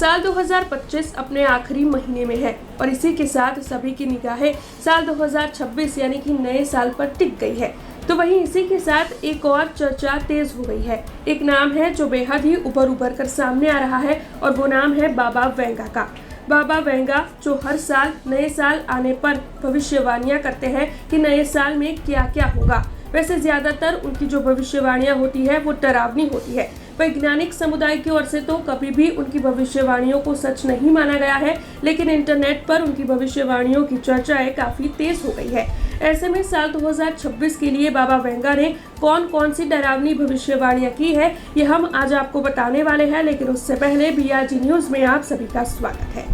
साल 2025 अपने आखिरी महीने में है और इसी के साथ सभी की निगाहें साल 2026 यानी कि नए साल पर टिक गई है। तो वहीं इसी के साथ एक और चर्चा तेज हो गई है। एक नाम है जो बेहद ही उभर कर सामने आ रहा है और वो नाम है बाबा वेंगा का। बाबा वेंगा जो हर साल नए साल आने पर भविष्यवाणियां करते हैं कि नए साल में क्या क्या होगा। वैसे ज्यादातर उनकी जो भविष्यवाणियां होती है वो डरावनी होती है। वैज्ञानिक समुदाय की ओर से तो कभी भी उनकी भविष्यवाणियों को सच नहीं माना गया है, लेकिन इंटरनेट पर उनकी भविष्यवाणियों की चर्चाएं काफी तेज हो गई है। ऐसे में साल 2026 के लिए बाबा वेंगा ने कौन कौन सी डरावनी भविष्यवाणियां की है, ये हम आज आपको बताने वाले हैं। लेकिन उससे पहले BRG न्यूज में आप सभी का स्वागत है।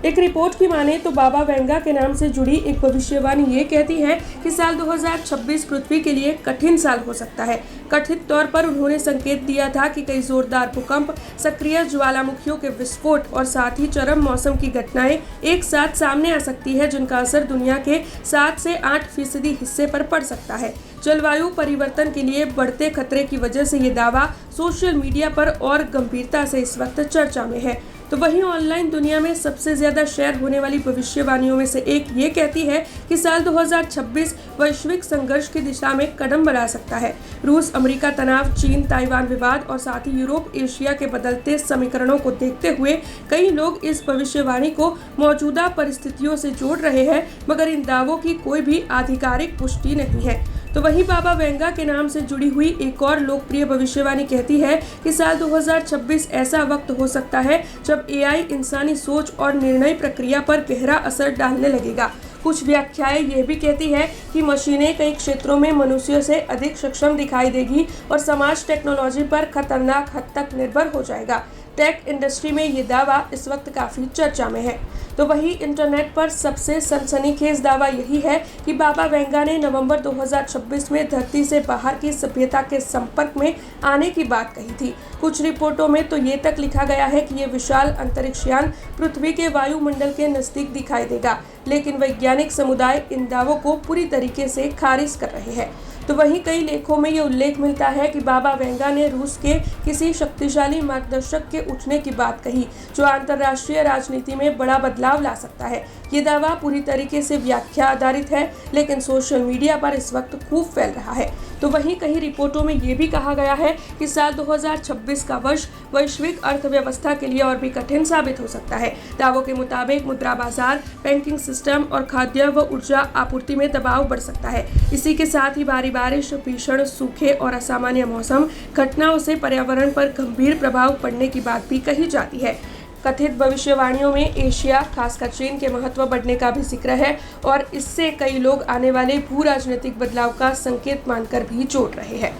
एक रिपोर्ट की माने तो बाबा वेंगा के नाम से जुड़ी एक भविष्यवाणी ये कहती है कि साल 2026 पृथ्वी के लिए कठिन साल हो सकता है। कथित तौर पर उन्होंने संकेत दिया था कि कई जोरदार भूकंप, सक्रिय ज्वालामुखियों के विस्फोट और साथ ही चरम मौसम की घटनाएं एक साथ सामने आ सकती है, जिनका असर दुनिया के 7 से 8% हिस्से पर पड़ सकता है। जलवायु परिवर्तन के लिए बढ़ते खतरे की वजह से ये दावा सोशल मीडिया पर और गंभीरता से इस वक्त चर्चा में है। तो वहीं ऑनलाइन दुनिया में सबसे ज्यादा शेयर होने वाली भविष्यवाणियों में से एक ये कहती है कि साल 2026 वैश्विक संघर्ष की दिशा में कदम बढ़ा सकता है। रूस अमेरिका तनाव, चीन ताइवान विवाद और साथ ही यूरोप एशिया के बदलते समीकरणों को देखते हुए कई लोग इस भविष्यवाणी को मौजूदा परिस्थितियों से जोड़ रहे हैं, मगर इन दावों की कोई भी आधिकारिक पुष्टि नहीं है। तो वहीं बाबा वेंगा के नाम से जुड़ी हुई एक और लोकप्रिय भविष्यवाणी कहती है कि साल 2026 ऐसा वक्त हो सकता है जब AI इंसानी सोच और निर्णय प्रक्रिया पर गहरा असर डालने लगेगा। कुछ व्याख्याएं ये भी कहती है कि मशीनें कई क्षेत्रों में मनुष्यों से अधिक सक्षम दिखाई देगी और समाज टेक्नोलॉजी पर खतरनाक हद तक निर्भर हो जाएगा। टेक इंडस्ट्री में ये दावा इस वक्त काफी चर्चा में है। तो वही इंटरनेट पर सबसे सनसनीखेज दावा यही है कि बाबा वेंगा ने नवंबर 2026 में धरती से बाहर की सभ्यता के संपर्क में आने की बात कही थी। कुछ रिपोर्टों में तो ये तक लिखा गया है कि ये विशाल अंतरिक्ष यान पृथ्वी के वायुमंडल के नजदीक दिखाई देगा, लेकिन वैज्ञानिक समुदाय इन दावों को पूरी तरीके से खारिज कर रहे हैं। तो वहीं कई लेखों में ये उल्लेख मिलता है कि बाबा वेंगा ने रूस के किसी शक्तिशाली मार्गदर्शक के उठने की बात कही, जो अंतर्राष्ट्रीय राजनीति में बड़ा बदलाव ला सकता है। ये दावा पूरी तरीके से व्याख्या आधारित है, लेकिन सोशल मीडिया पर इस वक्त खूब फैल रहा है। तो वहीं कई रिपोर्टों में ये भी कहा गया है कि साल 2026 का वर्ष वैश्विक अर्थव्यवस्था के लिए और भी कठिन साबित हो सकता है। दावों के मुताबिक मुद्रा बाजार, बैंकिंग सिस्टम और खाद्य व ऊर्जा आपूर्ति में दबाव बढ़ सकता है। इसी के साथ ही भारी बारिश, भीषण सूखे और असामान्य मौसम घटनाओं से पर्यावरण पर गंभीर प्रभाव पड़ने की बात भी कही जाती है। कथित भविष्यवाणियों में एशिया, खासकर चीन के महत्व बढ़ने का भी जिक्र है और इससे कई लोग आने वाले भू राजनीतिक बदलाव का संकेत मानकर भी जोड़ रहे हैं।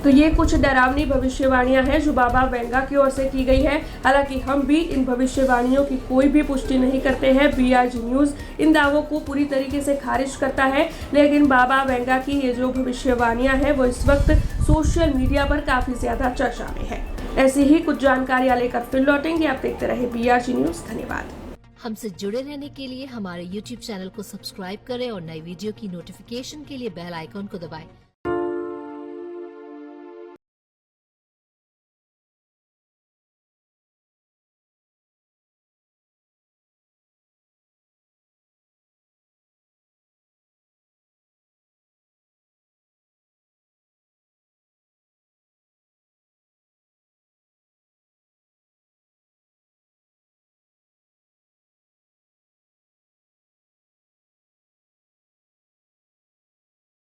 तो ये कुछ डरावनी भविष्यवाणियां हैं जो बाबा वेंगा की ओर से की गई है। हालांकि हम भी इन भविष्यवाणियों की कोई भी पुष्टि नहीं करते हैं। BRG न्यूज इन दावों को पूरी तरीके से खारिज करता है, लेकिन बाबा वेंगा की ये जो भविष्यवाणियां हैं वो इस वक्त सोशल मीडिया पर काफी ज्यादा चर्चा में है। ऐसी ही कुछ जानकारियां लेकर फिर लौटेंगे। आप देखते रहे BRG न्यूज। धन्यवाद। हमसे जुड़े रहने के लिए हमारे YouTube चैनल को सब्सक्राइब करें और नई वीडियो की नोटिफिकेशन के लिए बेल आइकॉन को दबाएं।